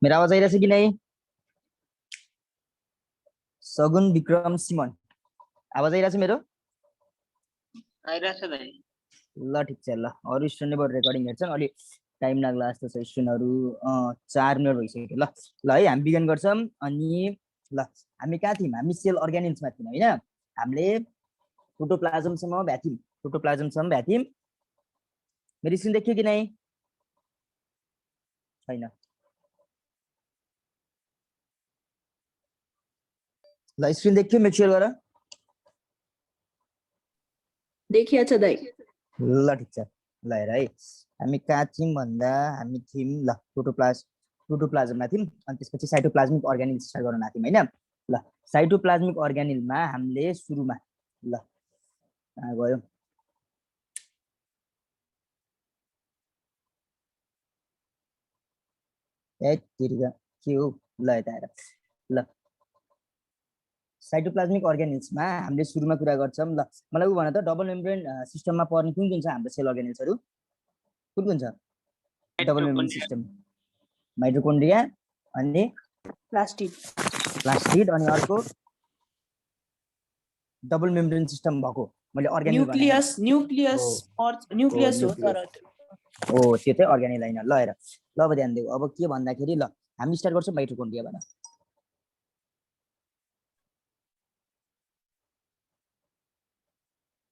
मेरो आवाज आइरहेछ कि नै? सगुन विक्रम सिमन आवाज आइरहेछ मेरो? आइरहेछ दाइ। ल ठिक छ। ल अरू स्टुडेन्टले रेकर्डिङ हेर्छन्, अलि टाइम लाग्ला जस्तो छ। स्टुडेन्टहरू 4 मिनट भइसक्यो। ल ल है हामी बिगिन गर्छौँ। अनि ल हामी कहाँ थियौँ? हामी सेल अर्ग्यानिल्समा थियौँ हैन? हामीले प्रोटोप्लाज्मसम्म भ्याथ्यौँ। प्रोटोप्लाज्मसम्म भ्याथ्यौँ। मेरो स्क्रिन देखियो कि नै? छैन। ल स्क्रिन देखियो? मेक स्योर गर। देखिया छ दाइ। ल ठिक छ। ल हेर है, हामी कहाँ थियौँ भन्दा हामी थियौँ ल प्रोटोप्लाज्ममा थियौँ। अनि त्यसपछि साइटोप्लाज्मिक अर्ग्यानिल स्टार्ट गर्न लाग्थ्यौँ हैन? ल साइटोप्लाज्मिक अर्ग्यानिलमा हामीले सुरुमा ल कहाँ गयो? के हो? ल यता हेर। ल साइटोप्लाज्मिक अर्ग्यानिल्समा हामीले सुरुमा कुरा गर्छौँ। ल मलाई उ भन त, डबल मेम्ब्रेन सिस्टममा पर्ने कुन कुन छ हाम्रो सेल अर्ग्यानिल्सहरू? कुन कुन छ डबल मेम्ब्रेन सिस्टम? माइटोकोन्ड्रिया अनि प्लास्टिड अनि अर्को डबल मेम्ब्रेन सिस्टम भएको मैले अर्ग्यानिल न्यूक्लियस न्यूक्लियस हो तर ओ त्यो चाहिँ अर्ग्यानिल हैन। ल हेर, ल अब ध्यान देऊ। अब के भन्दाखेरि ल हामी स्टार्ट गर्छौँ माइटोकोन्ड्रियाबाट।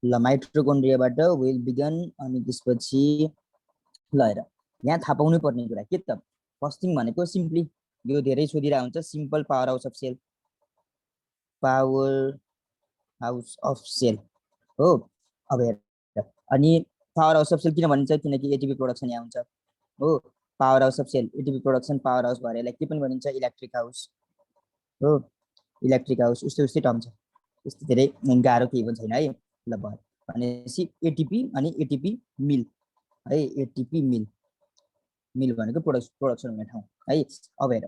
ल माइटोकोन्ड्रियाबाट विल बिगन। अनि त्यसपछि ल हेर, यहाँ थाहा पाउनु पर्ने कुरा के त, फर्स्ट थिङ भनेको सिम्पली यो धेरै सोधिरहेको हुन्छ, simple power house of cell. Power house of cell हो। अब हेर, अनि पावर हाउस अफ सेल किन भनिन्छ? किनकि एटिपी प्रोडक्सन यहाँ हुन्छ हो। Power house of cell, ATP production power house भएर यसलाई के पनि भनिन्छ? इलेक्ट्रिक हाउस हो। इलेक्ट्रिक हाउस उस्तै टर्म छ, त्यस्तो धेरै गाह्रो केही पनि छैन है। ल भयो भनेपछि एटिपी अनि एटिपी मिल है। एटिपी मिल, मिल भनेको प्रोडक्सन हुने ठाउँ है। अब हेर,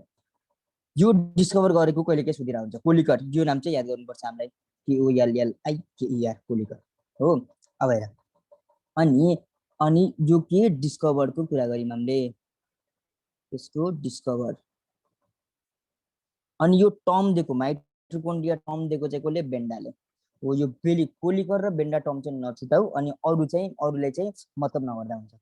यो डिस्कभर गरेको कहिले के सोधिरहेको हुन्छ? कोलिकर। यो नाम चाहिँ याद गर्नुपर्छ हामीलाई, KOLLIKER कोलिकर हो। अब हेर, अनि यो के डिस्कभरको कुरा गर्यौँ हामीले, यसको डिस्कभर। अनि यो टर्म दिएको माइटोकोन्ड्रिया टर्म दिएको चाहिँ कसले? बेन्डाले हो। यो कोलिकर र बेन्डा टर्म चाहिँ नछुटाउ, अनि अरूले चाहिँ मतलब नगर्दा हुन्छ।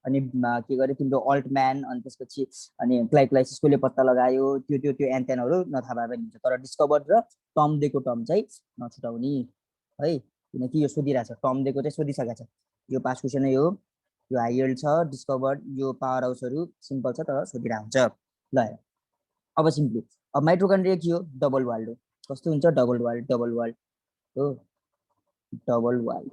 अनि के गरे तिम्रो अल्टम्यान, अनि त्यसपछि अनि ग्लाइकोलाइसिस कसले पत्ता लगायो, त्यो एन्टेनहरू नथाहा भए पनि हुन्छ, तर डिस्कभर र टर्म दिएको टर्म चाहिँ नछुटाउने है। किनकि यो सोधिरहेछ, टर्म दिएको चाहिँ सोधिसकेको छ। यो पास क्वेसन नै हो, यो हाइएल्ड छ। डिस्कभर यो पावर हाउसहरू सिम्पल छ तर सोधिरहेको हुन्छ। ल हेर, अब सिम्पली अब माइटोकोन्ड्रिया के हो? डबल वाल्ड हो। कस्तो हुन्छ? डबल वाल्ड हो। Double walled.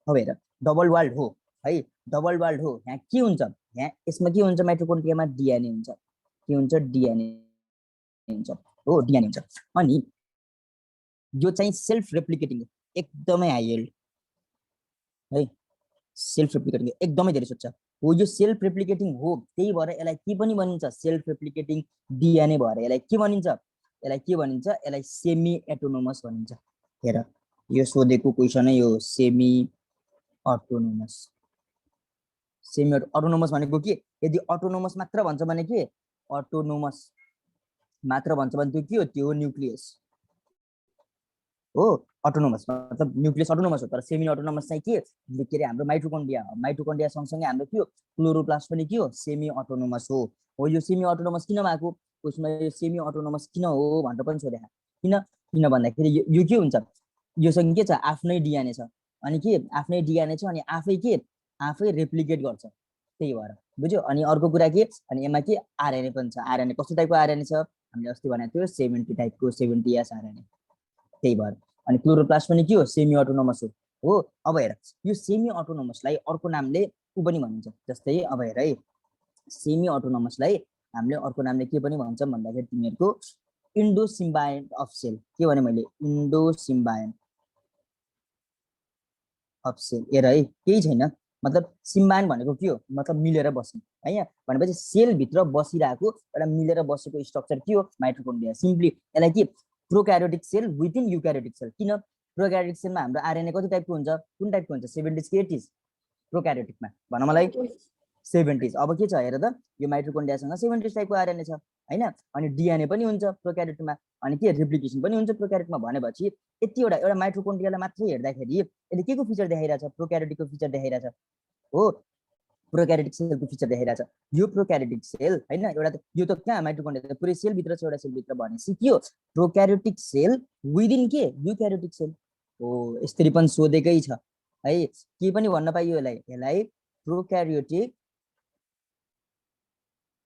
अब हेर, डबल वाल्ड हो है, डबल वाल्ड हो। यहाँ के हुन्छ? यहाँ यसमा के हुन्छ? माइटोकोन्ड्रियामा डिएनए हुन्छ। के हुन्छ? डिएनए हुन्छ हो, डिएनए हुन्छ। अनि यो चाहिँ सेल्फ रेप्लिकेटिङ, एकदमै हाई यिल्ड है। सेल्फ रेप्लिकेटिङ एकदमै धेरै सोध्छ हो। यो सेल्फ रेप्लिकेटिङ हो, त्यही भएर यसलाई के पनि भनिन्छ? सेल्फ रेप्लिकेटिङ डिएनए भएर यसलाई के भनिन्छ? यसलाई सेमी एटोनोमस भनिन्छ। हेर, यो सोधेको क्वेसनै हो, सेमी अटोनोमस। सेमी अटोनोमस भनेको के? यदि अटोनोमस मात्र भन्छ भने के? अटोनोमस मात्र भन्छ भने त्यो के हो? त्यो न्यूक्लियस हो। अटोनोमस मतलब न्यूक्लियस अटोनोमस हो, तर सेमी अटोनोमस चाहिँ के अरे हाम्रो माइटोकोन्ड्रिया हो। माइटोकोन्ड्रिया सँगसँगै हाम्रो के हो? क्लोरोप्लास्ट पनि के हो? सेमी अटोनोमस हो। यो सेमी अटोनोमस किन भएको? उसमा यो सेमी अटोनोमस किन हो भनेर पनि सोधेको। किन भन्दाखेरि यो के हुन्छ? योसँग के छ? आफ्नै डिएनए छ। अनि के आफ्नै डिएनए छ, अनि आफै रेप्लिकेट गर्छ, त्यही भएर बुझ्यो। अनि अर्को कुरा के? अनि यसमा के? आरएनए पनि छ। आरएनए कस्तो टाइपको आरएनए छ? हामीले अस्ति भनेको थियो 70 टाइपको, 70S आरएनए, त्यही भएर। अनि क्लोरोप्लास्ट पनि के हो? सेमी अटोनोमस हो। अब हेर, यो सेमी अटोनोमसलाई अर्को नामले उ पनि भनिन्छ। जस्तै अब हेर है, सेमी अटोनोमसलाई हामीले अर्को नामले के पनि भन्छौँ भन्दाखेरि तिमीहरूको इन्डोसिम्बायन्ट अफ सेल। के भने मैले? इन्डोसिम्बायन्ट अफ सेल। हेर है, केही छैन, मतलब सिम्बायन भनेको के हो? मतलब मिलेर बस्ने है। यहाँ भनेपछि सेलभित्र बसिरहेको एउटा मिलेर बसेको स्ट्रक्चर के हो? माइटोकोन्ड्रिया। सिम्पली यसलाई के? Prokaryotic cell within eukaryotic cell. किन? प्रोक्यारियोटिक सेलमा हाम्रो आरएनए कति टाइपको हुन्छ? कुन टाइपको हुन्छ? 70s कि 80s? प्रोक्यारियोटिकमा भन मलाई। 70s। अब के छ हेर त, यो माइटोकोन्ड्रियासँग 70s टाइपको आरएनए छ हैन, अनि डिएनए पनि हुन्छ प्रोक्यारियोटमा, अनि के रेप्लिकेसन पनि हुन्छ प्रोक्यारियोटमा। भनेपछि यतिवटा एउटा माइटोकोन्ड्रियालाई मात्रै हेर्दाखेरि यसले के को फिचर देखाइरहेछ, प्रोक्यारियोटिकको फिचर देखाइरहेछ हो, प्रोक्यारियोटिक सेलको फिचर देखाइरहेछ। यो प्रोक्यारियोटिक सेल हैन, एउटा यो त कहाँ माइटोकोन्ड्रिया पुरै सेल भित्र छ, एउटा सेल भित्र भनेपछि के हो, प्रोक्यारियोटिक सेल विदिन के युक्यारियोटिक सेल हो। यसरी पनि सोधेकै छ है, के पनि भन्न पाइयो यसलाई प्रोक्यारियोटिक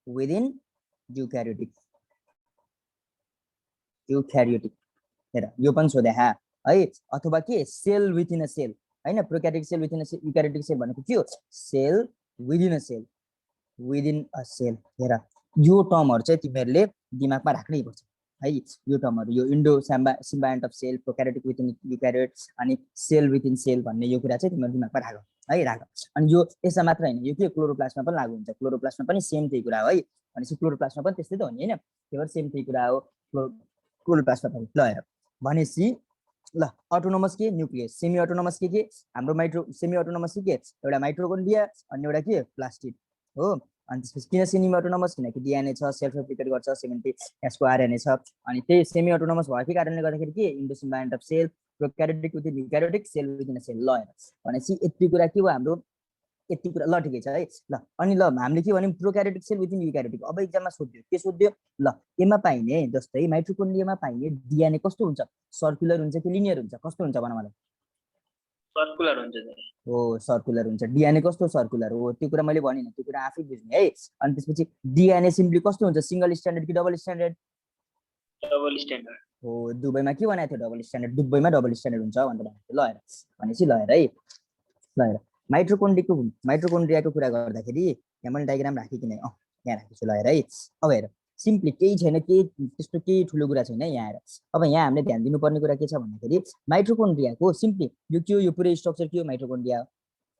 विदिन युक्यारियोटिक, युक्यारियोटिक हेर यो पनि सोधे है, अथवा के सेल विथिन अ सेल हैन, prokaryotic cell within a cell, eukaryotic cell भनेको के हो, cell within a cell, within a cell. हेर यो टर्महरु चाहिँ तिमीहरुले दिमागमा राख्नै पर्छ है, यो टर्महरु, यो endosymbiont of cell, prokaryotic within eukaryote अनि सेल विथिन सेल भन्ने यो कुरा चाहिँ तिमीहरु दिमागमा राख है, राख। अनि यो यसमा मात्र हैन, यो के क्लोरोप्लास्टमा पनि लागु हुन्छ, क्लोरोप्लास्टमा पनि सेम त्यही कुरा हो है, भनेपछि क्लोरोप्लास्टमा पनि त्यस्तै त हो नि हैन, त्यही भएर सेम त्यही कुरा हो क्लोरोप्लास्टमा पनि। ल हेर भनेपछि ल अटोनोमस के न्यूक्लियस, सेमी अटोनोमस के हाम्रो सेमी अटोनोमस के एउटा माइटोकोन्ड्रिया अनि एउटा के प्लास्टिड हो। अनि त्यसपछि किन सेमी अटोनोमस, किनकि डिएनए छ, सेल्फ रेप्लिकेट गर्छ, 70s को आरएनए छ, अनि त्यही सेमी अटोनोमस भएकै कारणले गर्दाखेरि के endosymbiont of cell, prokaryotic within eukaryotic, cell within cell. ल हेर भनेपछि यति कुरा के हो हाम्रो, यति कुरा ल ठिकै छ है। ल अनि ल हामीले के भन्यौँ, प्रोक्यारियोटिक सेल विथिन युक्यारियोटिक। अब एक्जाममा सोध्यो के सोध्यो, ल एमा पाइने जस्तै माइटोकोन्ड्रियामा पाइने डिएनए कस्तो हुन्छ, सर्कुलर हुन्छ कि लिनियर हुन्छ, कस्तो हुन्छ भन मलाई। सर्कुलर हुन्छ हो, सर्कुलर हुन्छ। डिएनए कस्तो सर्कुलर हो, त्यो कुरा मैले भनिनँ, त्यो कुरा आफै बुझ्ने है। अनि त्यसपछि डिएनए सिम्पली कस्तो हुन्छ, सिंगल स्ट्यान्डर्ड कि डबल स्ट्यान्डर्ड, डबल स्ट्यान्डर्ड हो। दुबईमा के बनाएको थियो, डबल स्ट्यान्डर्ड, दुबईमा डबल स्ट्यान्डर्ड हुन्छ भनेर भनेको थियो। ल हेर भनेपछि ल हेर है, ल हेर माइटोकोन्ड्रियाको कुरा गर्दाखेरि यहाँ मैले डायग्राम राखेकी नै, यहाँ राखेछु। ल हेर है, अब हेर सिम्पली केही छैन, केही त्यस्तो केही ठुलो कुरा छैन यहाँ हेर। अब यहाँ हामीले ध्यान दिनुपर्ने कुरा के छ भन्दाखेरि माइटोकोन्ड्रियाको सिम्पली यो के हो, यो पुरै स्ट्रक्चर के हो, माइटोकोन्ड्रिया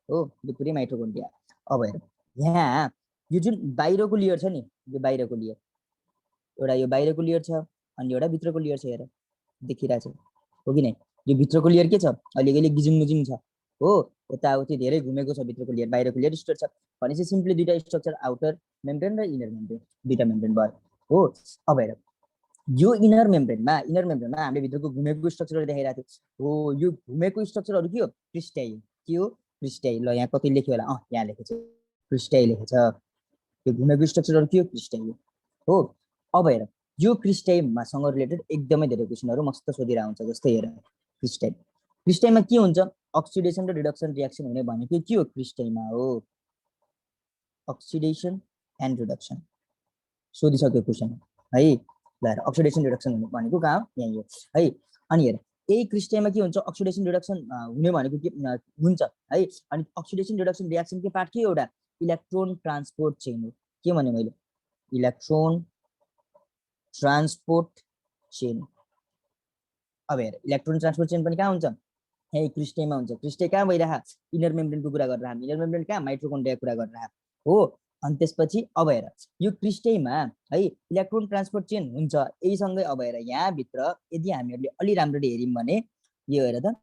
हो, यो पुरै माइटोकोन्ड्रिया। अब हेर यहाँ यो जुन बाहिरको लेयर छ नि, यो बाहिरको लेयर, एउटा यो बाहिरको लेयर छ अनि एउटा भित्रको लेयर छ, हेर देखिरहेछ हो कि नै, यो भित्रको लेयर के छ, अलिअलि गिजुङ मुजुङ छ हो, यताउति धेरै घुमेको छ भित्रको लेयर, बाहिरको लेयर स्ट्रक्चर छ। भनेपछि सिम्पली दुईटा स्ट्रक्चर, आउटर मेम्ब्रेन र इनर मेम्ब्रेन, दुईटा मेम्ब्रेन भयो हो। अब हेर यो इनर मेम्ब्रेनमा हामीले भित्रको घुमेको स्ट्रक्चरहरु देखाइरहेको थियो हो, यो घुमेको स्ट्रक्चरहरु के हो, क्रिस्टाई, के हो क्रिस्टाई। ल यहाँ कति लेख्यो होला, यहाँ लेखेछ क्रिस्टाई लेखेछ, यो घुमेको स्ट्रक्चरहरु के हो, क्रिस्टाई हो। अब हेर यो क्रिस्टाइमा सँग रिलेटेड एकदमै धेरै क्वेशनहरु मस्त सोधिरहेको हुन्छ, जस्तै हेर क्रिस्टाइमा के हुन्छ, अक्सिडेसन र रिडक्सन रिएक्सन हुने भनेको के हो, क्रिस्टाइमा हो अक्सिडेसन एन्ड रिडक्सन, सोधिसक्यो क्वेशन है। ल हेर अक्सिडेसन रिडक्सन हुने भनेको कहाँ हो, यही हो है। अनि हेर यही क्रिस्टाइमा के हुन्छ, अक्सिडेसन रिडक्सन हुने भनेको के हुन्छ है। अनि अक्सिडेसन रिडक्सन रिएक्सन के पार्ट के एउटा इलेक्ट्रोन ट्रान्सपोर्ट चेन हो, के भने मैले इलेक्ट्रोन ट्रान्सपोर्ट चेन। अब हेर इलेक्ट्रोन ट्रान्सपोर्ट चेन पनि कहाँ हुन्छ, यही क्रिस्टाइमा हुन्छ। क्रिस्टाइ कहाँ भइरहा, इनर मेम्ब्रेनको कुरा गरेर हामी, इनर मेम्ब्रेन कहाँ माइटोकोन्ड्रियाको कुरा गरेर हो। अनि त्यसपछि अब हेर यो क्रिस्टाइमा है इलेक्ट्रोन ट्रान्सपोर्ट चेन हुन्छ यही सँगै। अब हेर यहाँ भित्र यदि हामीहरुले अलि राम्ररी हेर्यौं भने यो हेर त,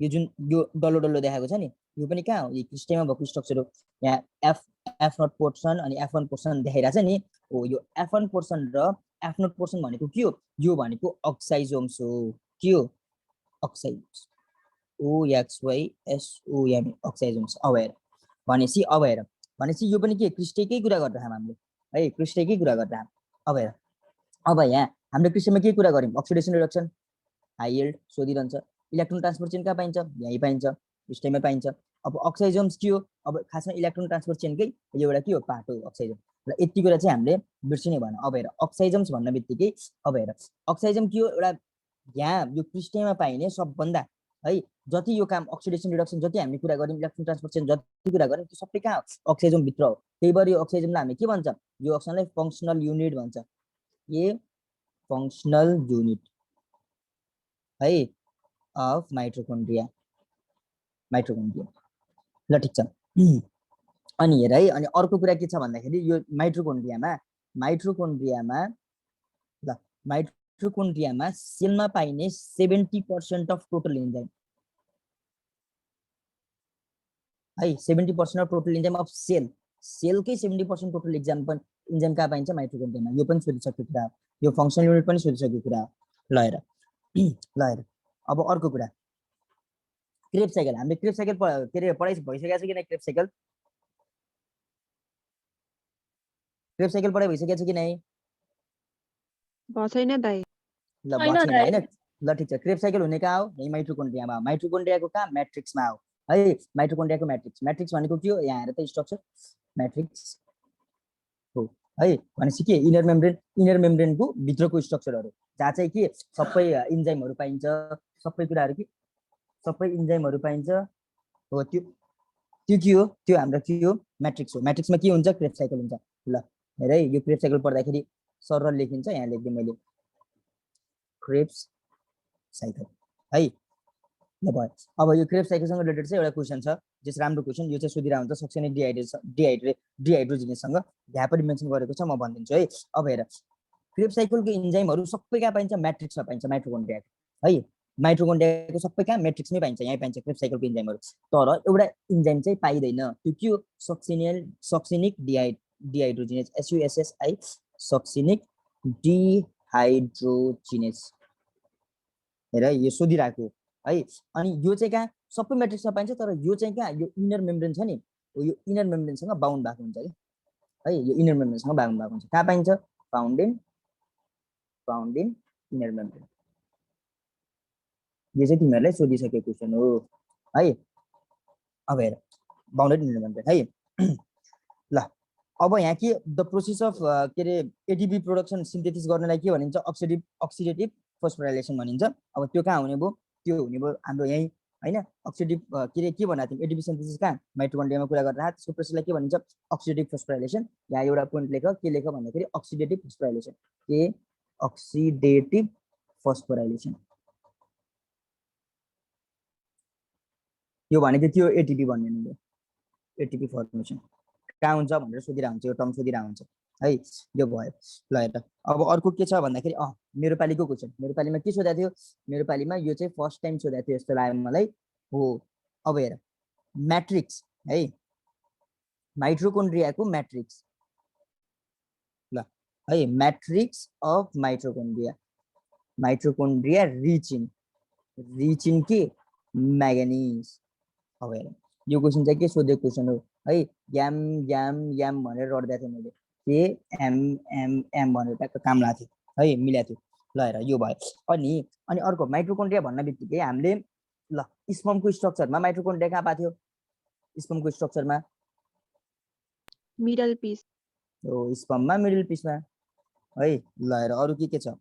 यो जुन यो डल्लो डल्लो देखाएको छ नि, यो पनि कहाँ हो, यो क्रिस्टाइमा भएको स्ट्रक्चर हो। यहाँ F0 पोर्सन अनि F1 पोर्सन देखाइरहेछ नि हो, यो F1 पोर्सन र F0 पोर्सन भनेको के हो, यो भनेको अक्साइजोम्स हो, के हो अक्साइजोम्स, OXYSOM अक्साइजोम्स। अब हेर भनेपछि यो पनि के क्रिस्टाइकै कुरा गरेर हामीले है, क्रिस्टाइकै कुरा गरेर। अब हेर अब यहाँ हामीले क्रिस्टाइमा के कुरा गर्यौं, अक्सिडेसन रिडक्सन हाई यील्ड सोधिरहन्छ, इलेक्ट्रोन ट्रान्सपोर्ट चेन कहाँ पाइन्छ, यही पाइन्छ, क्रिस्टाइमा पाइन्छ। अब अक्साइजोम्स के हो, अब खासमा इलेक्ट्रोन ट्रान्सपोर्ट चेनकै एउटा के हो पार्ट हो अक्साइजोम। र यति कुरा चाहिँ हामीले बिर्सिनै भएन। अब हेर अक्साइजोम्स भन्न बित्तिकै अब हेर अक्साइजोम के हो, एउटा यहाँ यो क्रिस्टाइमा पाइने सबभन्दा है जति यो काम अक्सिडेसन रिडक्सन जति हामी कुरा गर्यौं, इलेक्ट्रोन ट्रान्सपोर्ट चेन जति कुरा गर्यौं, त्यो सबै कहाँ अक्साइजोम भित्र हो। त्यही भएर यो अक्साइजोमलाई हामी के भन्छ, यो अक्साइजोमलाई फंक्सनल युनिट भन्छ, ये फंक्सनल युनिट है अफ माइटोकोन्ड्रिया। ल ठिक छ। अनि हेर है, अनि अर्को कुरा के छ भन्दाखेरि यो माइटोकोन्ड्रियामा सेलमा पाइने 70% अफ टोटल एन्जाइम है, 70% of total enzyme of cell सेलकै 70% टोटल इन्जाइम कहाँ पाइन्छ माइटोकोन्ड्रियामा यो पनि सोधिसकेको कुरा हो यो फङ्सनल युनिट पनि सोधिसकेको कुरा हो ल हेर ल हेर अब अर्को कुरा क्रेब्स साइकल हामीले क्रेब्स साइकल के अरे पढाइ भइसकेको छ कि नै क्रेब्स साइकल पढाइ भइसकेको छ कि नै भएको छैन दाइ ल छैन बसेन दाइ। हैन ल ठिक छ क्रेब्स साइकल हुने कहाँ हो यही माइटोकोन्ड्रियामा हो माइटोकोन्ड्रियाको कहाँ म्याट्रिक्समा हो है माइटोकोन्ड्रियाको म्याट्रिक्स भनेको के हो यहाँ हेर त स्ट्रक्चर म्याट्रिक्स हो है भनेपछि के इनर मेम्ब्रेनको भित्रको स्ट्रक्चरहरू जहाँ चाहिँ के सबै इन्जाइमहरू पाइन्छ सबै कुराहरू के सबै इन्जाइमहरू पाइन्छ हो त्यो त्यो के हो त्यो हाम्रो के हो म्याट्रिक्स हो म्याट्रिक्समा के हुन्छ क्रेब्स साइकल हुन्छ ल हेर है यो क्रेब्स साइकल पढ्दाखेरि सरल लेखिन्छ यहाँ लेख्दिएँ मैले क्रेब्स साइकल है ल भयो अब यो क्रेब्स साइकलसँग रिलेटेड चाहिँ एउटा क्वेसन छ जस राम्रो क्वेसन यो चाहिँ सोधिरहेको हुन्छ सक्सेनिक डिहाइड्रोजिनेससँग यहाँ पनि मेन्सन गरेको छ म भनिदिन्छु है अब हेर क्रेब्स साइकलको इन्जाइमहरू सबै कहाँ पाइन्छ म्याट्रिक्समा पाइन्छ माइटोकोन्ड्रियाको है माइटोकोन्ड्रियाको सबै कहाँ म्याट्रिक्समै पाइन्छ यहाँ पाइन्छ क्रेब्स साइकलको इन्जाइमहरू तर एउटा इन्जाइम चाहिँ पाइँदैन त्यो के हो succinic dehydrogenase SUSSI succinic dehydrogenase हेर यो सोधिरहेको है अनि यो चाहिँ कहाँ सबै म्याट्रिक्समा पाइन्छ तर यो चाहिँ कहाँ यो इनर मेम्ब्रेन छ नि यो इनर मेम्ब्रेनसँग बाउन्ड भएको हुन्छ कि है यो इनर मेम्ब्रेनसँग बाउन्ड भएको हुन्छ कहाँ पाइन्छ फाउन्ड इन इनर मेम्ब्रेन यो चाहिँ तिमीहरूलाई सोधिसकेको क्वेसन हो है अब हेर बाउन्डेड इनर मेम्ब्रेन है ल अब यहाँ के द प्रोसेस अफ के अरे एटिपी प्रोडक्सन सिन्थेसिस गर्नलाई के भनिन्छ अक्सिडेटिभ फोस्फोराइलेसन भनिन्छ अब त्यो कहाँ हुने भयो त्यो हुने भयो हाम्रो यही हैन अक्सिडेटिभ के अरे के भनेको थियौँ एटिपी सिन्थेसिस कहाँ माइटोकोन्ड्रियामा कुरा गरेर त्यसको प्रोसेसलाई के भनिन्छ अक्सिडेटिभ फोस्फोराइलेसन यहाँ एउटा पोइन्ट लेख के लेख भन्दाखेरि अक्सिडेटिभ फोस्फोराइलेसन के अक्सिडेटिभ फोस्फोराइलेसन यो भनेको त्यो एटिपी भन्ने नि एटिपी फर्मेसन कहाँ हुन्छ भनेर सोधिरहेको हुन्छ यो टर्म सोधिरहेको हुन्छ है यो भयो ल हेर अब अर्को के छ भन्दाखेरि मेरो पालिको क्वेसन मेरो पालिमा के सोधेको थियो मेरो पालिमा यो चाहिँ फर्स्ट टाइम सोधेको थियो जस्तो लाग्यो मलाई हो अब हेर म्याट्रिक्स है माइटोकोन्ड्रियाको म्याट्रिक्स ल है matrix of mitochondria rich in के म्याग्नेज अब हेर यो क्वेसन चाहिँ के सोधेको क्वेसन हो है याम भनेर रड्दै थिएँ मैले के एम भनेर ट्याक्क काम लाग्थ्यो है मिलाएको थियो ल हेर यो भयो अनि अर्को माइटोकोन्ड्रिया भन्ने बित्तिकै हामीले ल स्पर्मको स्ट्रक्चरमा माइटोकोन्ड्रिया कहाँ पाएको थियो स्पर्मको स्ट्रक्चरमा मिडल पिस हो स्पर्ममा मिडल पिसमा है ल हेर अरू के छ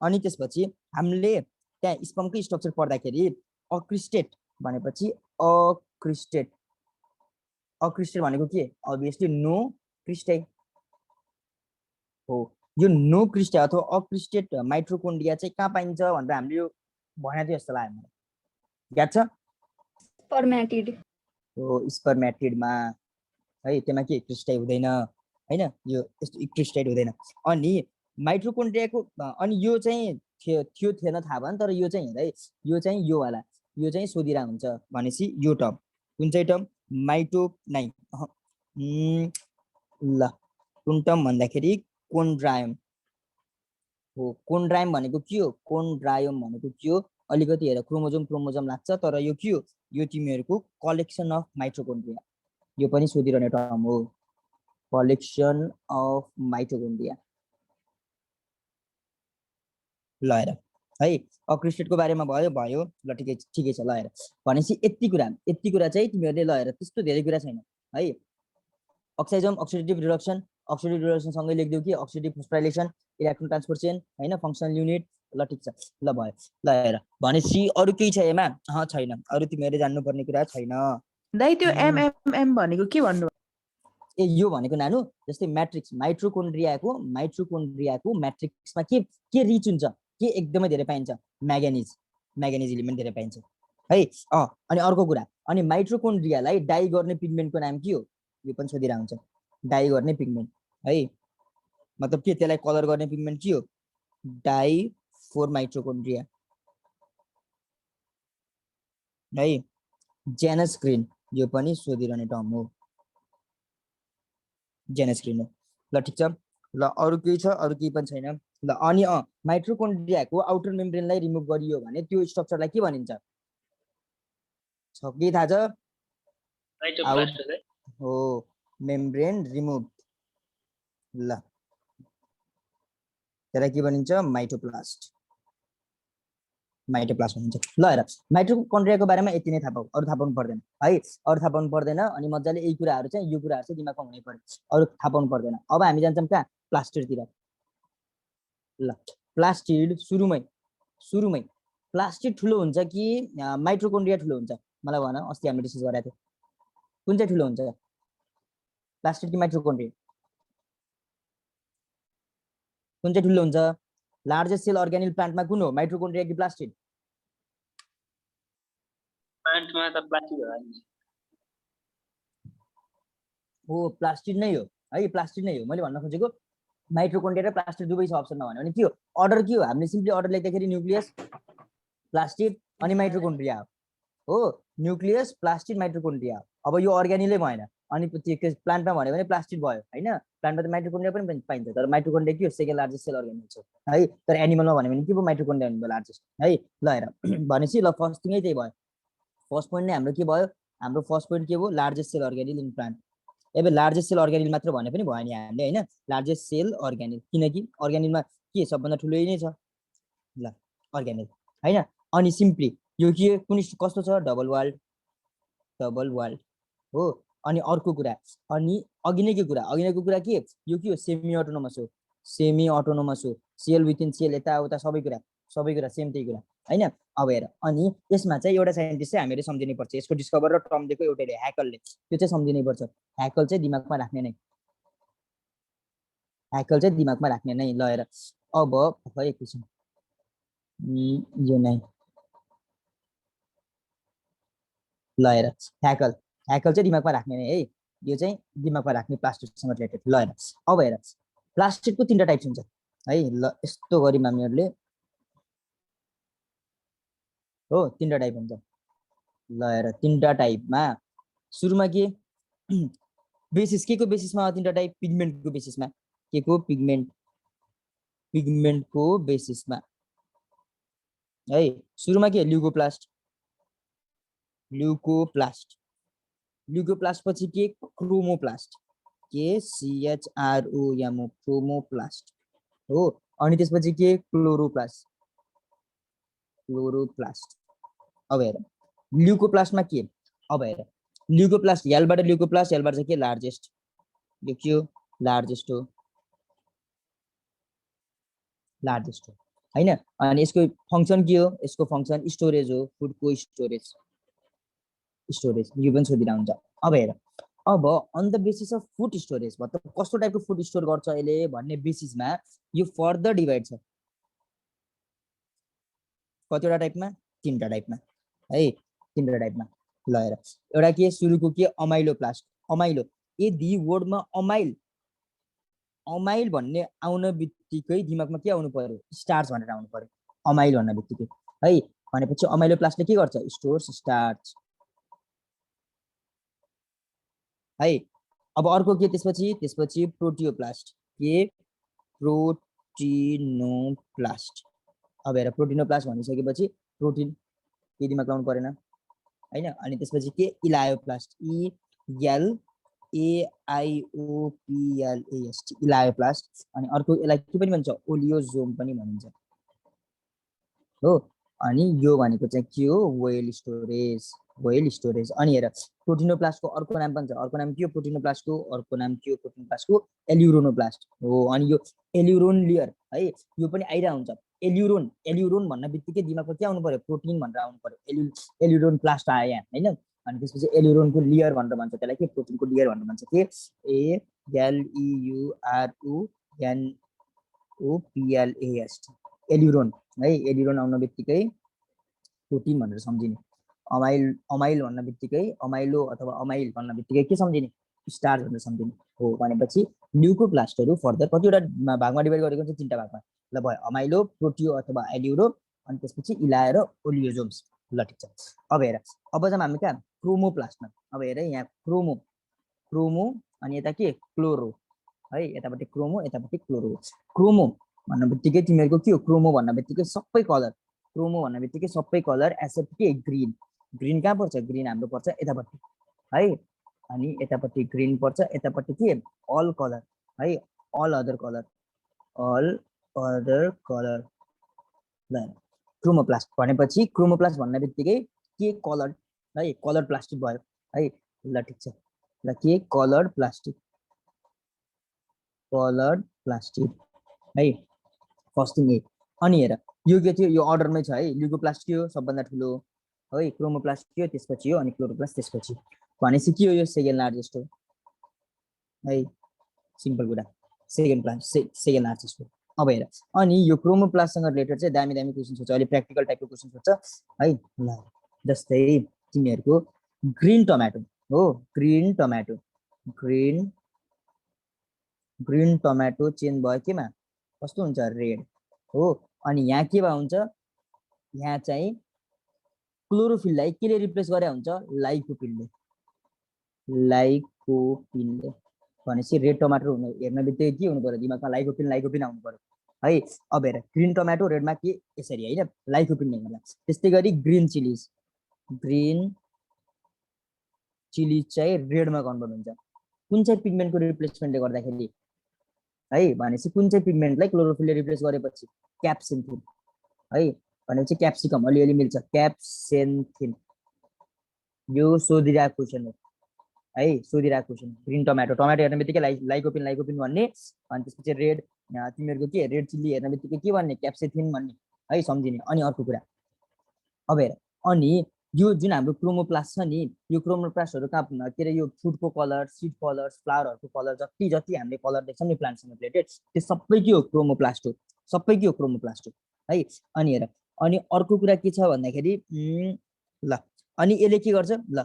अनि त्यसपछि हामीले त्यहाँ स्पर्मकै स्ट्रक्चर पढ्दाखेरि अक्रिस्टेट भनेपछि अक्रिस्टेट भनेको के अभियसली नो क्रिस्टाइ हो यो नो क्रिस्टाइ अथवा अक्रिस्टेट माइटोकोन्ड्रिया चाहिँ कहाँ पाइन्छ भनेर हामीले यो भनेको थियो जस्तो लाग्यो मलाई याद छ स्पर्मेटिड हो स्पर्मेटिडमा है त्यसमा के क्रिस्टाइ हुँदैन हैन यो यस्तो क्रिस्टाइड हुँदैन अनि माइटोकोन्ड्रियाको अनि यो चाहिँ थियो थिएन थाहा भयो नि तर यो चाहिँ हेर है यो चाहिँ यो वाला यो चाहिँ सोधिरहेको हुन्छ भनेपछि यो टर्म कुन चाहिँ टर्म ल कुन टर्म भन्दाखेरि कोन्ड्रायम हो कोन्ड्रायम भनेको के हो कोन्ड्रायम भनेको के हो अलिकति हेर क्रोमोजोम लाग्छ तर यो के हो यो तिमीहरूको कलेक्सन अफ माइटोकोन्ड्रिया यो पनि सोधिरहने टर्म हो कलेक्सन अफ माइटोकोन्ड्रिया ल हेर है अक्रिस्टेटको बारेमा भयो ल ठिकै छ ल हेर भनेपछि यति कुरा चाहिँ तिमीहरूले ल हेर त्यस्तो धेरै कुरा छैन है अक्सिडेटिभ रिडक्सन सँगै लेख्दियौ कि अक्सिडेटिभ फोस्फोराइलेसन इलेक्ट्रोन ट्रान्सपोर्ट चेन हैन फङ्सनल युनिट ल ठिक छ ल भयो ल हेर भनेपछि अरू केही छ यसमा छैन अरू तिमीहरूले जान्नुपर्ने कुरा छैन दाइ त्यो एमएमएम भनेको के भन्नु ए यो भनेको नानु जस्तै म्याट्रिक्स माइटोकोन्ड्रियाको म्याट्रिक्समा के रिच हुन्छ के एकदमै धेरै पाइन्छ म्याग्नेज एलिमेन्ट धेरै पाइन्छ है अनि अर्को कुरा अनि माइटोकोन्ड्रियालाई डाई गर्ने पिगमेन्टको नाम के हो यो पनि सोधिरहेको हुन्छ डाई गर्ने पिगमेन्ट है मतलब के त्यसलाई कलर गर्ने पिगमेन्ट के हो डाई फोर माइटोकोन्ड्रिया है जेनस ग्रीन यो पनि सोधिरहने टर्म हो जेनेस्क्रिन हो ल ठीक छ ल अरु केही छ अरु केही पनि छैन ल अनि माइटोकोन्ड्रियाको आउटर मेम्ब्रेनलाई रिमुभ गरियो भने त्यो स्ट्रक्चरलाई के भनिन्छ छ के थाहा छ साइटोप्लास्ट हो हो मेम्ब्रेन रिमुभ ल त्यसलाई के भनिन्छ माइटोप्लास्ट भनिन्छ ल हेर माइटोकोन्ड्रियाको बारेमा यति नै थाहा पाऊ अरु थाहा पाउनु पर्दैन है अरु थाहा पाउनु पर्दैन अनि मज्जाले यही कुराहरु चाहिँ यो कुराहरु चाहिँ दिमागमा हुनै पर्यो अरु थाहा पाउनु पर्दैन अब हामी जान्छौं कहाँ प्लास्टिडतिर ल प्लास्टिड सुरुमै प्लास्टिड ठुलो हुन्छ कि माइटोकोन्ड्रिया ठुलो हुन्छ मलाई भन अस्ति हामीले डिस्कस गरेका थियौ कुन चाहिँ ठुलो हुन्छ प्लास्टिड कि माइटोकोन्ड्रिया कुन चाहिँ ठुलो हुन्छ लार्जेस्ट सेल अर्गानिल प्लान्टमा कुन हो माइटोकोन्ड्रिया कि प्लास्टिड प्लान्टमा त प्लास्टिड हो नि हो प्लास्टिड नै हो है प्लास्टिड नै हो मैले भन्न खोजेको माइटोकोन्ड्रिया र प्लास्टिड दुवै छ अप्सनमा भन्यो भने के हो अर्डर के हो हामीले सिम्पली अर्डर लेख्दाखेरि न्यूक्लियस प्लास्टिड अनि माइटोकोन्ड्रिया हो न्यूक्लियस प्लास्टिड माइटोकोन्ड्रिया अब यो अर्गानिलै भएन अनि त्यो प्लान्टमा भन्यो भने प्लास्टिड भयो हैन प्लान्टमा त माइटोकोन्ड्रिया पनि पाइन्छ तर माइटोकोन्ड्रिया के हो सेकेन्ड लार्जेस्ट सेल अर्गानिल छ है तर एनिमलमा भन्यो भने के भयो माइटोकोन्ड्रिया हुनु लार्जेस्ट है ल हेर भनेपछि ल फर्स्ट थिङै त्यही भयो फर्स्ट पोइन्ट नै हाम्रो के भयो हाम्रो फर्स्ट पोइन्ट के भयो largest cell organelle in plant अब लार्जेस्ट सेल अर्गानिल मात्र भने पनि भयो नि हामीले हैन लार्जेस्ट सेल अर्गानिल किनकि अर्गानिलमा के सबभन्दा ठुलो नै छ ल अर्गानिल हैन अनि सिम्पली यो के कुन कस्तो छ डबल वाल्ड हो अनि अर्को कुरा अनि अघिनेको कुरा के यो के हो सेमी अटोनोमस हो सेल विथिन सेल यता उता सबै कुरा सेम त्यही कुरा हैन अब हेर अनि यसमा चाहिँ एउटा साइन्टिस्ट चाहिँ हामीले सम्झिनै पर्छ यसको डिस्कभर र टर्म दिएको एउटैले ह्याकलले त्यो चाहिँ सम्झिनै पर्छ ह्याकल चाहिँ दिमागमा राख्ने नै ल हेर अब खै एकछिन यो नै ल हेर ह्याकल चाहिँ दिमागमा राख्ने नै है यो चाहिँ दिमागमा राख्ने प्लास्टिकसँग रिलेटेड ल हेर अब हेर प्लास्टिकको तीनटा टाइप्स हुन्छ है ल यस्तो गरी हामीहरुले हो तीनटा टाइप हुन्छ ल हेर तीनटा टाइपमा सुरुमा के बेसिस के को बेसिसमा तीनटा टाइप पिगमेन्टको बेसिसमा के को पिगमेन्टको बेसिसमा है सुरुमा के ल्युकोप्लास्ट पछि के क्रोमोप्लास्ट KCHROM क्रोमोप्लास्ट हो अनि त्यसपछि के क्लोरोप्लास्ट अब हेर ल्युकोप्लास्टमा के अब हेर ल्युकोप्लास्ट एलबाट चाहिँ के लार्जेस्ट यो के हो लार्जेस्ट हो हैन अनि यसको फंक्सन के हो यसको फंक्सन स्टोरेज हो फुडको स्टोरेज यो पनि सोधिरा हुन्छ अब हेर अब on the basis of food storage मतलब कस्तो टाइपको फुड स्टोर गर्छ यसले भन्ने बेसिसमा यो फर्दर डिभाइड छ कतिवटा टाइपमा तीनटा टाइपमा है तीनटा टाइपमा ल हेर एउटा के सुरुको के अमाइलो यदि वर्डमा अमाइल भन्ने आउन बित्तिकै दिमागमा के आउनु पर्यो स्टार्च भनेर आउनु पर्यो अमाइल भन्न बित्तिकै है भनेपछि अमाइलो प्लास्टले के गर्छ स्टोर्स स्टार्च है अब अर्को के त्यसपछि प्रोटियोप्लास्ट प्रोटिनोप्लास्ट अब हेर प्रोटिनोप्लास्ट भनिसकेपछि प्रोटिन के दिमाग लाउनु परेन हैन अनि त्यसपछि के इलायोप्लास्ट ELAIOPLAST इलायोप्लास्ट अनि अर्को यसलाई के पनि भन्छ ओलियोजोम पनि भनिन्छ हो अनि यो भनेको चाहिँ के हो वेल स्टोरेज अनि हेर प्रोटिनोप्लास्टको अर्को नाम पनि छ अर्को नाम के हो प्रोटिनोप्लास्टको एल्युरोनोप्लास्ट हो अनि यो एल्युरोन लेयर है यो पनि आइरा हुन्छ एल्युरोन भन्न बित्तिकै दिमागमा के आउनु पर्यो प्रोटिन भनेर आउनु पर्यो एल्युरोन प्लास्ट आयो यहाँ हैन अनि त्यसपछि एल्युरोनको लेयर भनेर भन्छ त्यसलाई के प्रोटिनको लेयर भनेर भन्छ के ALEURONOPLAST एल्युरोन है एल्युरोन आउन बित्तिकै प्रोटिन भनेर सम्झिने अमाइल भन्न बित्तिकै अमाइलो अथवा अमाइल भन्न बित्तिकै के सम्झिने स्टार्च भनेर सम्झिने हो भनेपछि ल्युकोप्लास्टहरू फर्दर कतिवटा भागमा डिभाइड गरेको हुन्छ तीनटा भागमा ल भयो अमाइलो प्रोटियो अथवा एल्युरो अनि त्यसपछि इलायो र ओलियोजोम्स ल ठीक छ अब हेर अब जाम हामी कहाँ क्रोमोप्लास्टमा अब हेर यहाँ क्रोमो अनि यता के क्लोरो है, यतापट्टि क्रोमो यतापट्टि क्लोरो। क्रोमो भन्ने बित्तिकै तिमीहरूको के हो, क्रोमो भन्ने बित्तिकै सबै कलर, क्रोमो भन्ने बित्तिकै सबै कलर एक्सेप्ट के ग्रीन। ग्रीन कहाँ पर्छ, ग्रीन हाम्रो पर्छ यतापट्टि है, अनि यतापट्टि ग्रीन पर्छ, यतापट्टि के अल कलर है, all other colour, all other colour. ल क्रोमोप्लास्ट भनेपछि क्रोमोप्लास्ट भन्ने बित्तिकै के कलर है, कलर प्लास्टिक भयो है। ल ठिक छ, ल के कलर प्लास्टिक, कलर प्लास्टिक है, फर्स्ट थिङ ए। अनि हेर यो के थियो, यो अर्डरमै छ है, ल्युकोप्लास्ट के हो सबभन्दा ठुलो है, क्रोमोप्लास्ट के हो त्यसपछि हो, अनि क्लोरोप्लास्ट त्यसपछि। भनेपछि के हो, यो सेकेन्ड लार्जेस्ट हो है, सिम्पल कुरा, सेकेन्ड लार्जेस्ट हो। अब हेर अनि यो क्रोमोप्लास्टसँग रिलेटेड चाहिँ दामी दामी क्वेसन सोध्छ, अहिले प्र्याक्टिकल टाइपको क्वेसन सोध्छ है। ल जस्तै तिमीहरूको ग्रीन टमाटो हो, green tomato, green green tomato change भयो केमा, कस्तो हुन्छ रेड हो। अनि यहाँ के भयो हुन्छ, यहाँ चाहिँ क्लोरोफिललाई केले रिप्लेस गरे हुन्छ, लाइकोपिनले, लाइकोपिनले। भनेपछि रेड टमाटर हुनु हेर्न बित्तिकै के हुनु पर्यो दिमागमा, लाइकोपिन लाइकोपिन आउनु पर्यो है। अब हेर ग्रीन टमाटो रेडमा के यसरी होइन, लाइकोपिन होला। त्यस्तै गरी ग्रीन चिलिज, ग्रीन चिलिज चाहिँ रेडमा कन्भर्ट हुन्छ, कुन चाहिँ पिगमेन्टको रिप्लेसमेन्टले गर्दाखेरि है। भनेपछि कुन चाहिँ पिगमेन्टलाई क्लोरोफिलले रिप्लेस गरेपछि, क्याप्सेन्थिन है। भनेपछि क्याप्सिकम अलिअलि मिल्छ, क्याप्सेन्थिन। यो सोधिरहेको क्वेसन हो है, सोधिरहेको क्वेसन। ग्रीन टमाटो, टमाटो हेर्ने बित्तिकै लाइकोपिन लाइकोपिन भन्ने, अनि त्यसपछि रेड तिमीहरूको के रेड चिल्ली हेर्ने बित्तिकै के भन्ने, क्याप्सेथिन भन्ने है, सम्झिने। अनि अर्को कुरा अब हेर, अनि यो जुन हाम्रो क्रोमोप्लास्ट छ नि, यो क्रोमोप्लास्टहरू कहाँ के अरे, यो फ्रुटको कलर, सिड कलर, फ्लावरहरूको कलर, जति जति हामीले कलर देख्छौँ नि प्लान्टसँग रिलेटेड, त्यो सबै के हो, क्रोमोप्लास्ट हो, सबै के हो, क्रोमोप्लास्ट हो है। अनि हेर अनि अर्को कुरा के छ भन्दाखेरि ल अनि यसले के गर्छ, ल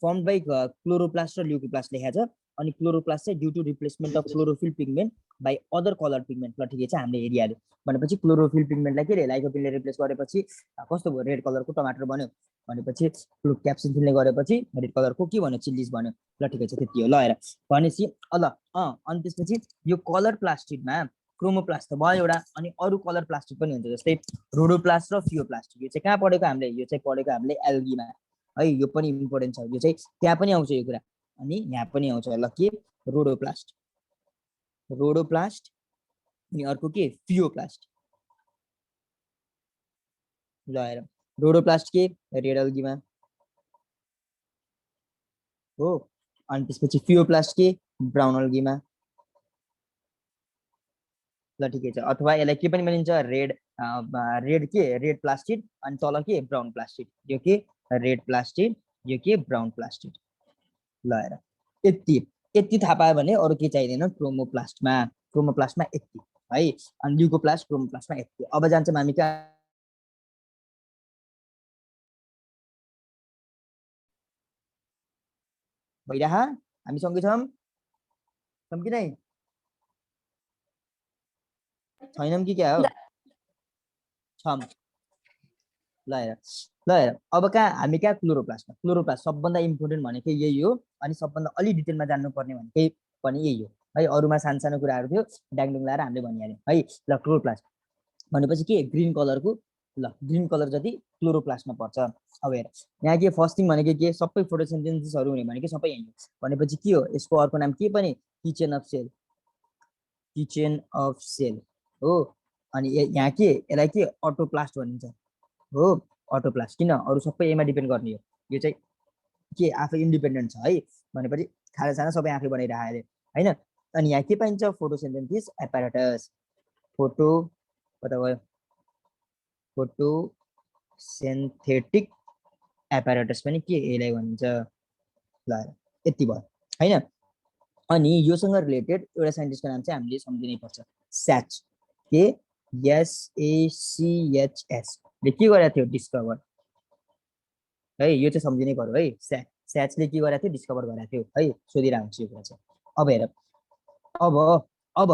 फर्म बाई क्लोरोप्लास्ट र ल्युकोप्लास्ट लेखेको छ। अनि क्लोरोप्लास्ट चाहिँ due to replacement of chlorophyll pigment by other colour pigment. ल ठिकै छ, हामीले एरियाले भनेपछि क्लोरोफिल पिगमेन्टलाई के रे लाइकोपिनले रिप्लेस गरेपछि कस्तो भयो, रेड कलरको टमाटर बन्यो। भनेपछि क्याप्सिनले गरेपछि रेड कलरको के भन्यो, चिल्लिज बन्यो। ल ठिकै छ, त्यति हो। ल हेर भनेपछि अनि त्यसपछि यो कलर प्लास्टिकमा क्रोमोप्लास्ट त भयो एउटा, अनि अरू कलर प्लास्टिक पनि हुन्छ, जस्तै रोडोप्लास्ट र फियोप्लास्टिक। यो चाहिँ कहाँ पढेको हामीले, यो चाहिँ पढेको हामीले एल्गीमा है, यो पनि इम्पोर्टेन्ट छ, यो चाहिँ त्यहाँ पनि आउँछ यो कुरा, अनि यहाँ पनि आउँछ। ल के रोडोप्लास्ट, रोडोप्लास्ट, अनि अर्को के फियोप्लास्ट। ल हेर रोडोप्लास्ट के रेड एल्गीमा हो, अनि त्यसपछि फियोप्लास्ट के ब्राउन एल्गीमा। ल ठिकै छ, अथवा यसलाई के पनि भनिन्छ, रेड के रेड प्लास्टिड, अनि तल के ब्राउन प्लास्टिड। यो के रेड प्लास्टिड, यो के ब्राउन प्लास्टिड। ल हेर यति यति थाहा पायो भने अरू के चाहिँदैन क्रोमोप्लास्टमा, क्रोमोप्लास्टमा यति है। अनि ल्युकोप्लास्ट क्रोमोप्लास्टमा यति। अब जान्छौँ हामी कहाँ, भइरह हामी सँगै छौँ कि नै, छैनौँ कि क्या हो, छौँ। ल हेर अब कहाँ हामी कहाँ क्लोरोप्लास्टमा, क्लोरोप्लास्ट सबभन्दा इम्पोर्टेन्ट भनेको यही हो, अनि सबभन्दा अलि डिटेलमा जान्नुपर्ने भनेकै पनि यही हो है। अरूमा सानो सानो कुराहरू थियो डाङडुङ लाएर हामीले भनिहाल्यौँ है। ल क्लोरोप्लास्ट भनेपछि के ग्रिन कलरको, ल ग्रिन कलर जति क्लोरोप्लास्टमा पर्छ। अब हेर यहाँ के फर्स्ट थिङ भनेको के, सबै फोटोसिन्थेसिसहरू हुने भनेको सबै यही हो। भनेपछि के हो, यसको अर्को नाम के पनि kitchen of cell, kitchen of cell हो। अनि यहाँ के यसलाई के अटोप्लास्ट भनिन्छ हो, अटोप्लास्ट। किन, अरू सबै यसमा डिपेन्ड गर्ने हो, यो चाहिँ के आफै इन्डिपेन्डेन्ट छ है। भनेपछि खानासाना सबै आफै बनाइरहेको अरे होइन। अनि यहाँ के पाइन्छ, फोटोसिन्थेसिस एपारेटस, फोटो कता गयो, फोटोसिन्थेटिक एपारेटस पनि के यसलाई भनिन्छ। ल यति भयो होइन। अनि योसँग रिलेटेड एउटा साइन्टिस्टको नाम चाहिँ हामीले सम्झिनै पर्छ, स्याच, के SACHS ले के गरेको थियो, डिस्कभर है। यो चाहिँ सम्झिनै पर्यो है, स्याचले के गरेको थियो, डिस्कभर गरेको थियो है, सोधिरहेको हुन्छ यो कुरा चाहिँ। अब हेर अब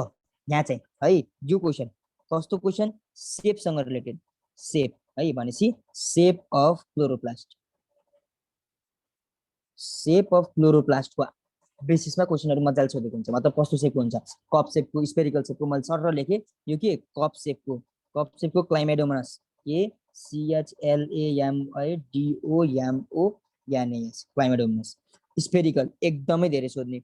यहाँ चाहिँ है यो क्वेसन कस्तो क्वेसन, सेपसँग रिलेटेड, सेप है। भनेपछि shape of chloroplast, shape of क्लोरोप्लास्टको बेसिसमा क्वेसनहरु मजाले सोधेको हुन्छ मतलब कस्तो सेपको हुन्छ कप सेपको स्फेरिकल सेपको मैले सर लेखे यो के कप सेपको क्लाइमेडोमोनास के CHLAMIDOMONAS क्लाइमेडोमोनास स्फेरिकल एकदमै धेरै सोध्ने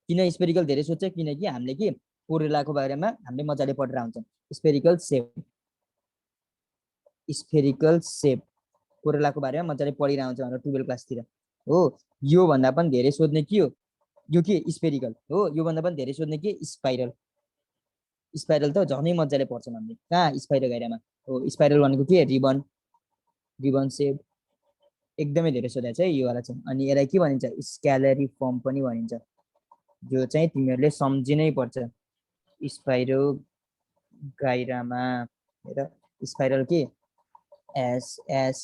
किन स्फेरिकल धेरै सोध्छ किनकि हामीले के कोरेलाको बारेमा हामीले मजाले पढेर आउँछौँ स्फेरिकल सेप कोरेलाको बारेमा मजाले पढिरा आउँछ हाम्रो 12 क्लासतिर हो यो भन्दा पनि धेरै सोध्ने के हो यो के स्फेरिकल हो यो भन्दा पनि धेरै सोध्ने के स्पाइरल त झनै मजाले पढ्छौँ हामीले कहाँ स्पाइरल गाइरामा हो स्पाइरल भनेको के रिबन सेप एकदमै धेरै सोधेको छ है यो वाला चाहिँ अनि यसलाई के भनिन्छ स्क्यालरी फर्म पनि भनिन्छ जो चाहिँ तिमीहरूले सम्झिनै पर्छ स्पाइरो गाइरामा हेर स्पाइरल के एस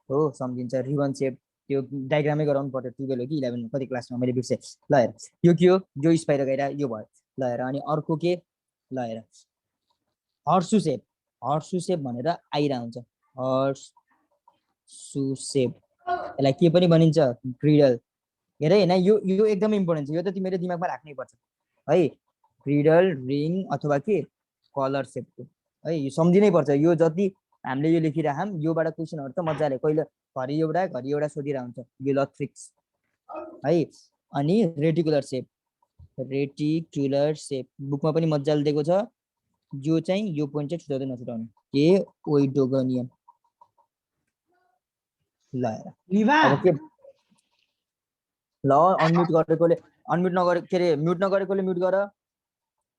हो सम्झिन्छ रिबन सेप त्यो डायग्रामै गराउनु पर्यो 12 हो कि 11 कति क्लासमा मैले बिर्सेँ ल हेर यो के हो जो स्पाइरो गाइरा यो भयो ल हेर अनि अर्को के ल हेर हर्सु सेप भनेर आइरा हुन्छ हर्सु सेप यसलाई के पनि भनिन्छ ग्रिडल हेर हैन यो एकदमै इम्पोर्टेन्ट छ यो त तिमीले दिमागमा राख्नै पर्छ है ग्रिडल रिङ अथवा के कलर सेपको है यो सम्झिनै पर्छ यो जति हामीले यो लेखिराखौँ योबाट क्वेसनहरु त मजाले कहिले घरि एउटा सोधिरा हुन्छ यो लथ्रिक्स है अनि रेटिकुलर सेप बुकमा पनि मजाले दिएको छ जो चाहिँ यो पोइन्ट चाहिँ छुटाउँदै नछुटाउने के ओइडोगोनियम ल अब के ल अनम्युट गरेकोले अनम्युट नगरे के रे म्युट नगरेकोले म्युट गर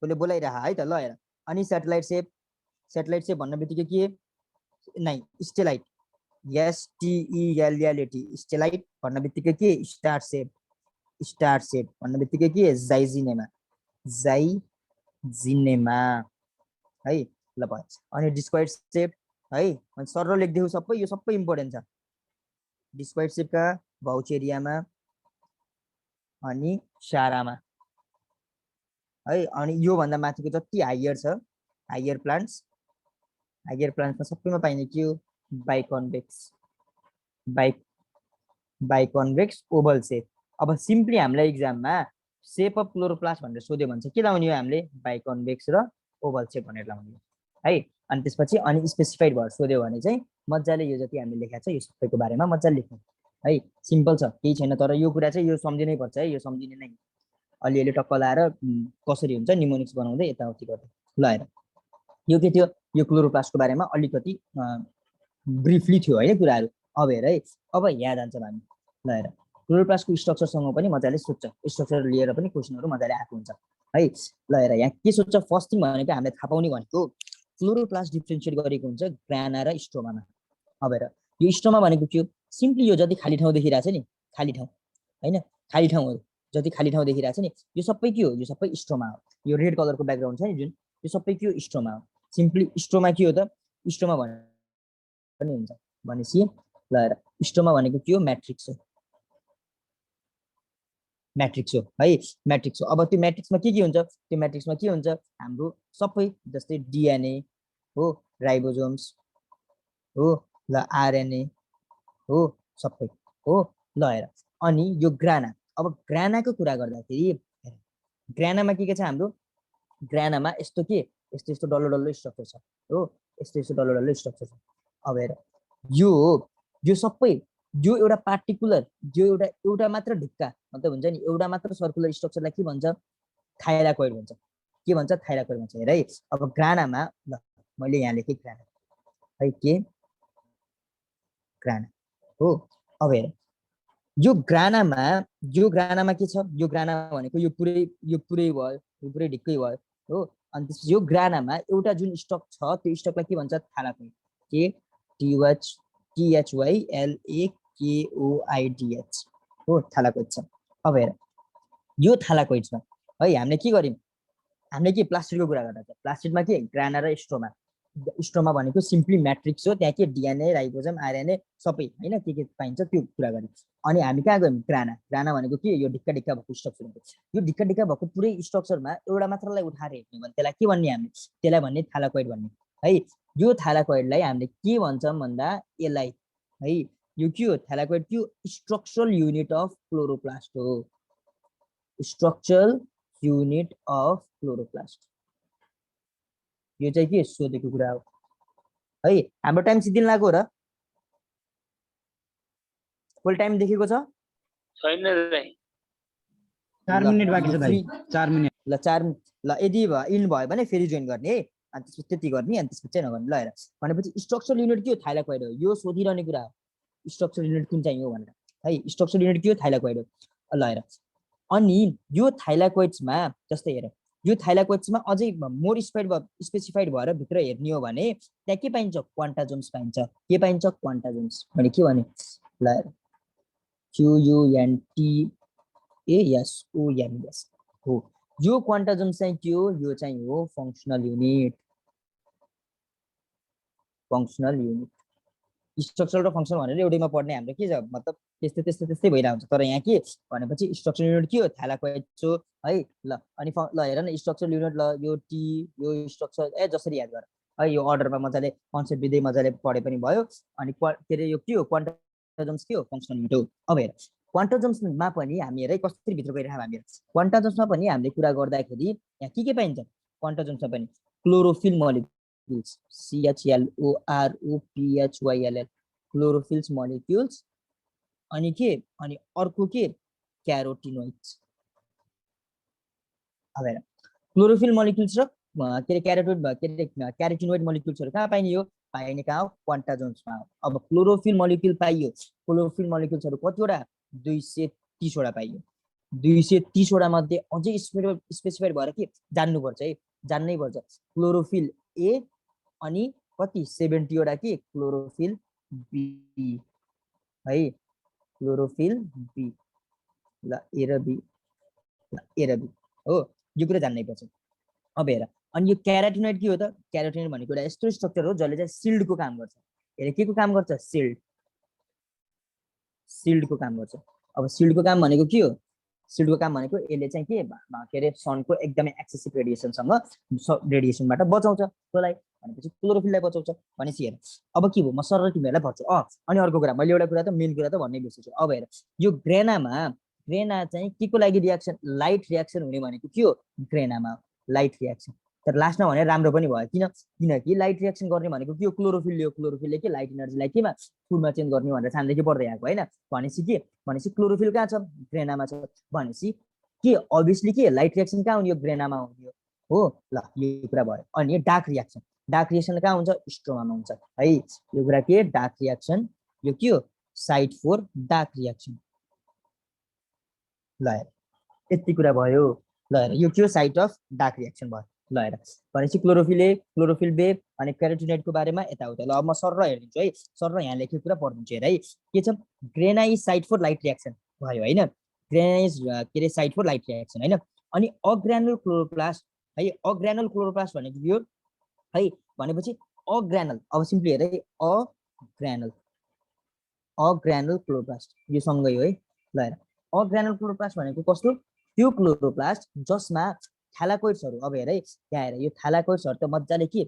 कोले बोलाइरहा है त ल हेर अनि सैटेलाइट सेप भन्ने बित्तिकै के नै स्टेलाइट STELLAIT स्टेलाइट भन्ने बित्तिकै के स्टार सेप भन्ने बित्तिकै के जाइजिनेमा है ल भयो अनि डिस्क्वाइड सेप है अनि सरल लेख्देऊ सबै यो सबै इम्पोर्टेन्ट छ डिस्क्वाइड सेपका भाउचेरियामा अनि सारामा है अनि यो भन्दा माथिको जति हायर छ हायर प्लान्ट्समा सबैमा पाइने के हो बाइकन्वेक्स ओभल सेप अब सिम्पली हामीलाई एक्जाममा सेप अफ क्लोरोप्लास्ट भनेर सोध्यो भने चाहिँ के लाउने हो हामीले बाइकन्वेक्स र ओभल सेप भनेर लाउने है अनि त्यसपछि अनि स्पेसिफाइड भएर सोध्यो भने चाहिँ मजाले यो जति हामीले लेखेको छ यो सबैको बारेमा मजाले लेख्नु है सिम्पल छ केही छैन तर यो कुरा चाहिँ यो सम्झिनै पर्छ है यो सम्झिने नै अलिअलि टक्क लाएर कसरी हुन्छ निमोनिक्स बनाउँदै यताउति गर्दै ल हेर यो के थियो यो क्लोरोप्लास्टको बारेमा अलिकति ब्रिफली थियो हैन कुराहरु अब हेर है अब याद आउँछ हामी ल हेर क्लोरोप्लास्टको स्ट्रक्चरसँग पनि मजाले सोध्छ स्ट्रक्चर लिएर पनि क्वेशनहरु मजाले आएको हुन्छ है ल हेर यहाँ के सोध्छ फर्स्ट थिङ भनेको हामीले थाहा पाउने भनेको क्लोरोप्लास्ट डिफरेन्शिएट गरेको हुन्छ ग्राना र स्ट्रोमामा अब हेर यो स्ट्रोमा भनेको के हो सिम्पली यो जति खाली ठाउँ देखिरहेछ नि खाली ठाउँ हैन खाली ठाउँहरु जति खाली ठाउँ देखिरहेछ नि यो सबै के हो यो सबै स्ट्रोमा हो यो रेड कलरको ब्याकग्राउन्ड छ नि जुन यो सबै के हो स्ट्रोमा हो सिम्पली स्ट्रोमा के हो त स्ट्रोमा पनि हुन्छ भनेपछि ल हेर स्ट्रोमा भनेको के हो म्याट्रिक्स हो है म्याट्रिक्स हो अब त्यो म्याट्रिक्समा के हुन्छ त्यो म्याट्रिक्समा के हुन्छ हाम्रो सबै जस्तै डीएनए हो राइबोसोम्स हो ल आरएनए हो सबै हो ल हेर अनि यो ग्राना अब ग्रानाको कुरा गर्दाखेरि ग्रानामा के छ हाम्रो ग्रानामा यस्तो के यस्तो डल्लो स्ट्रक्चर छ हो यस्तो डल्लो स्ट्रक्चर छ अब हेर यो सबै यो एउटा पार्टिकुलर यो एउटा मात्र ढिक्का मतलब हुन्छ नि एउटा मात्र सर्कुलर स्ट्रक्चरलाई के भन्छ थाइलाकोइड भन्छ के भन्छ थाइलाकोइड भन्छ हेर है अब ग्रानामा ल मैले यहाँ लेखे ग्राना है के ग्राना हो अब हेर यो ग्रानामा के छ यो ग्राना भनेको यो पुरै भयो ढिक्कै भयो हो अनि त्यसपछि यो ग्रानामा एउटा जुन स्टक छ त्यो स्टकलाई के भन्छ थाइलाकोइड के THYLAKOIDH हो थाइलाकोइड छ अब हेर यो थाइलाकोइड छ है हामीले के गर्यौं हामीले के प्लास्टिडको कुरा गर्दा छ प्लास्टिडमा के ग्राना र स्ट्रोमा भनेको सिम्पली म्याट्रिक्स हो त्यहाँ के डीएनए राइबोसोम आरएनए सबै हैन के पाइन्छ त्यो कुरा गर्यौं अनि हामी कहाँ गयौं ग्राना भनेको के यो ढिक्का भएको स्ट्रक्चर हो यो ढिक्का भएको पुरै स्ट्रक्चरमा एउटा मात्रलाई उठाएर हेर्ने भने त्यसलाई के भन्ने हामीले त्यसलाई भन्ने थाइलाकोइड भन्ने है यो थाइलाकोइडलाई हामीले के भन्छौं भन्दा यसलाई है यो के हो थाइलाकोइड के स्ट्रक्चरल युनिट अफ क्लोरोप्लास्ट हो स्ट्रक्चरल युनिट अफ क्लोरोप्लास्ट। यो चाहिँ के सोधेको कुरा हो है। हाम्रो टाइम सिद्धिन लाग्यो र फुल टाइम देखेको छ छैन दाइ 4 मिनेट बाँकी छ दाइ 4 मिनेट ल 4 ल यदि इन भयो भने फेरि जोइन गर्ने है अनि त्यसपछि त्यति गर्ने अनि त्यसपछि चाहिँ नगर्ने ल हेर भनेपछि स्ट्रक्चरल युनिट के हो थाइलाकोइड हो यो सोधिरहने कुरा हो स्ट्रक्चरल युनिट कुन चाहिँ हो भनेर है स्ट्रक्चरल युनिट के हो थाइलाकोइड हो ल हेर अनि यो थाइलाकोइड्समा जस्तै हेर यो थाइलाकोइड्समा अझै मोर स्पेसिफाइड भएर भित्र हेर्ने हो भने त्यहाँ के पाइन्छ क्वान्टाजोम्स पाइन्छ के पाइन्छ क्वान्टाजोम्स भने के भने ल हेर QUNTASOMS हो यो क्वान्टाजोम्स चाहिँ के हो यो चाहिँ हो फङ्सनल युनिट स्ट्रक्चरल र फङ्सनल भनेर एउटैमा पढ्ने हाम्रो के छ मतलब त्यस्तै भइरहेको हुन्छ तर यहाँ के भनेपछि स्ट्रक्चरल युनिट के हो थाइलाकोइड्स हो है ल अनि ल हेर न स्ट्रक्चरल युनिट ल यो टी यो स्ट्रक्चर जसरी याद गर है यो अर्डरमा मजाले कन्सेप्ट दिँदै मजाले पढे पनि भयो अनि के अरे यो के हो क्वान्टाजोम्स के हो फङ्सनल युनिट हो अब हेर क्वान्टाजोम्समा पनि हामी हेर कसरी भित्र गइरहेको हामी क्वान्टाजोम्समा पनि हामीले कुरा गर्दाखेरि यहाँ के पाइन्छ क्वान्टाजोम्समा पनि chlorophyll molecules CHLOROPHYLL chlorophylls molecules अनि के अनि अर्को के क्यारोटिनोइड्स अब हेर क्लोरोफिल मोलिक्युल्स र के अरे क्यारोटिनोइड मोलिक्युल्सहरु कहाँ पाइने हो पाइने कहाँ हो क्वान्टाजोम्समा हो अब क्लोरोफिल मोलिक्युल पाइयो क्लोरोफिल मोलिक्युल्सहरु कतिवटा 230 वटा पाइयो 230 वटा मध्ये अझै स्पेसिफाइड भएर के जान्नुपर्छ है जान्नै पर्छ क्लोरोफिल ए अनि कति 70 वटा के क्लोरोफिल बी है क्लोरोफिल बी ल ए र बी हो यो कुरा जान्नै पर्छ अब हेर अनि यो क्यारोटिनोइड के हो त क्यारोटिनोइड भनेको एउटा यस्तो स्ट्रक्चर हो जसले चाहिँ सिल्डको काम गर्छ हेर के को काम गर्छ सिल्डको काम गर्छ अब सिल्डको काम भनेको के हो सिल्डको काम भनेको यसले चाहिँ के अरे सनको एकदमै एक्सेसिभ रेडिएसनबाट बचाउँछ त्यसलाई भनेपछि क्लोरोफिललाई बचाउँछ भनेपछि हेर अब के भयो म सरल तिमीहरूलाई भन्छु अनि अर्को कुरा मैले एउटा कुरा त मेन कुरा त भन्नै बिर्सेछु अब हेर यो ग्रेना चाहिँ के को लागि रियाक्सन लाइट रियाक्सन हुने भनेको के हो ग्रेनामा लाइट रियाक्सन तर लास्टमा भने राम्रो पनि भयो किनकि लाइट रियाक्सन गर्ने भनेको के हो क्लोरोफिलले के लाइट एनर्जीलाई केमा फुडमा चेन्ज गर्ने भनेर छान्दै के पढ्दै आएको हैन भनेपछि क्लोरोफिल कहाँ छ ग्रेनामा छ भनेपछि के अभियसली के लाइट रियाक्सन कहाँ हुने यो ग्रेनामा हुने हो ल यो कुरा भयो अनि डार्क रियाक्सन कहाँ हुन्छ स्ट्रोमामा हुन्छ है यो कुरा के डार्क रियाक्सन यो के हो साइट फर डार्क रियाक्सन ल हेर यति कुरा भयो ल हेर यो के हो साइट अफ डार्क रियाक्सन भयो ल हेर भनेपछि क्लोरोफिल बे अनि क्यारोटिनोइडको बारेमा यताउता ल अब म सर हेरिदिन्छु है सर यहाँ लेखेको कुरा पढिदिन्छु हेर है के छ grana is site for light reaction भयो हैन ग्रेना इज के रे साइट फर लाइट रियाक्सन हैन अनि अग्रानुल क्लोरोप्लास्ट है अग्रानुल क्लोरोप्लास्ट भनेको यो है भनेपछि अग्रानुल अब सिम्पली हेर है अग्रानुल क्लोरोप्लास्ट यो सँगै हो है ल हेर अग्रानुल क्लोरोप्लास्ट भनेको कस्तो त्यो क्लोरोप्लास्ट जसमा थाइलाकोइड्सहरु अब हेर है यहाँ हेर यो थाइलाकोइड्सहरु त मज्जाले के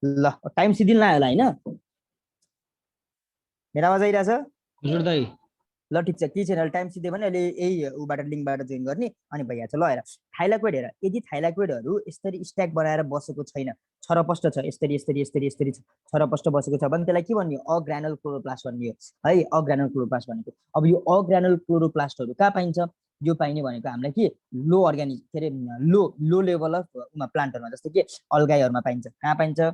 ल टाइम सिदिन लाग्यो होला हैन मेरो आवाज आइराछ हजुर दाइ ल ठीक छ के छैन टाइम सिधै भने अहिले यही उबाट लिंकबाट जोइन गर्ने अनि भइहाल्छ ल हेर थाइलाकोइड हेर यदि थाइलाकोइडहरु यसरी स्ट्याक बनाएर बसेको छैन छरपष्ट छ यसरी छरपष्ट बसेको छ भने त्यसलाई के भन्ने अग्रानुल क्लोरोप्लास्ट भन्ने हो है अग्रानुल क्लोरोप्लास्ट भनेको अब यो अग्रानुल क्लोरोप्लास्टहरु कहाँ पाइन्छ यो पाइने भनेको हामीलाई के लो अर्ग्यानिक के रे लो लेभल अफ प्लान्टहरुमा जस्तै के अलगाईहरुमा पाइन्छ कहाँ पाइन्छ